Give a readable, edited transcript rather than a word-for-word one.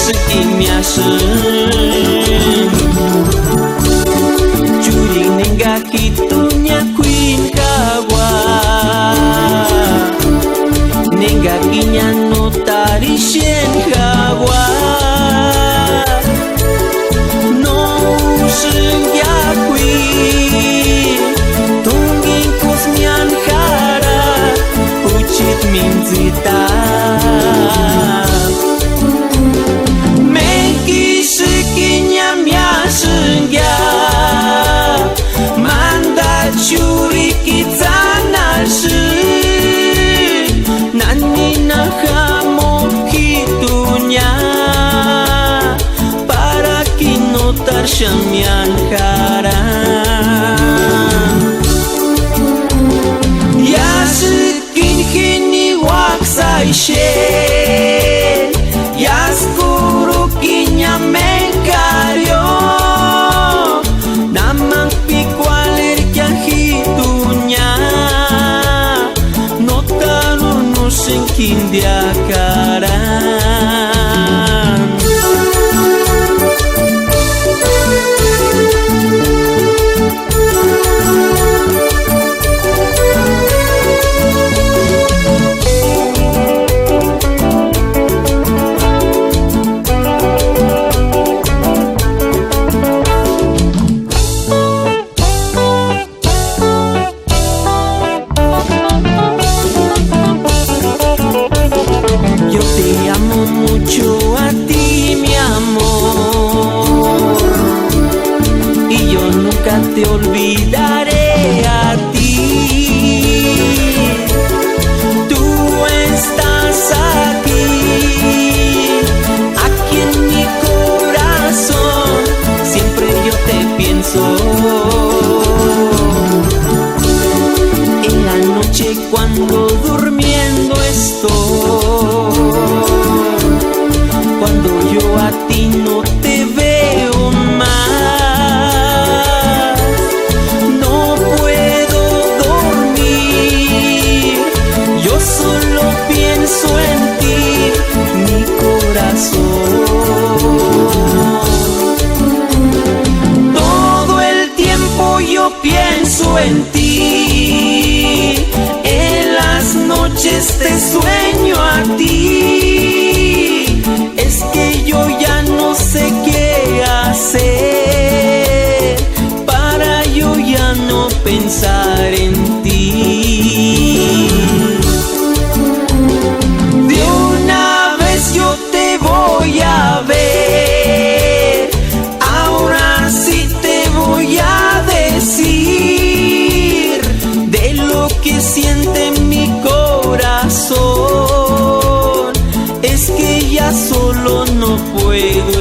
sekimiasa Juring nenggak hitunya kuin kawa Nenggak inya notarisyen kawa No senggya kuin Tungging kusmian kara Ucit minzita Curi kita nalsi Nani nakamo kitunya Para kinotar syamyan karan Ya sekin kini waksai shen Ya skuru kinya mengkaryo Namang pikwa Sengkin dia karan Mucho a ti, mi amor, y yo nunca te olvidaré a ti. Tú estás aquí en mi corazón, siempre yo te pienso. En la noche cuando durmiendo estoy, cuando yo a ti no te veo más, no puedo dormir, yo solo pienso en ti, mi corazón. Todo el tiempo yo pienso en ti, en las noches te sueño a ti. Es que yo ya no sé qué hacer para yo ya no pensar en ti. De una vez yo te voy a ver, ahora sí te voy a decir de lo que siente mi corazón. Es que ya solo no puedo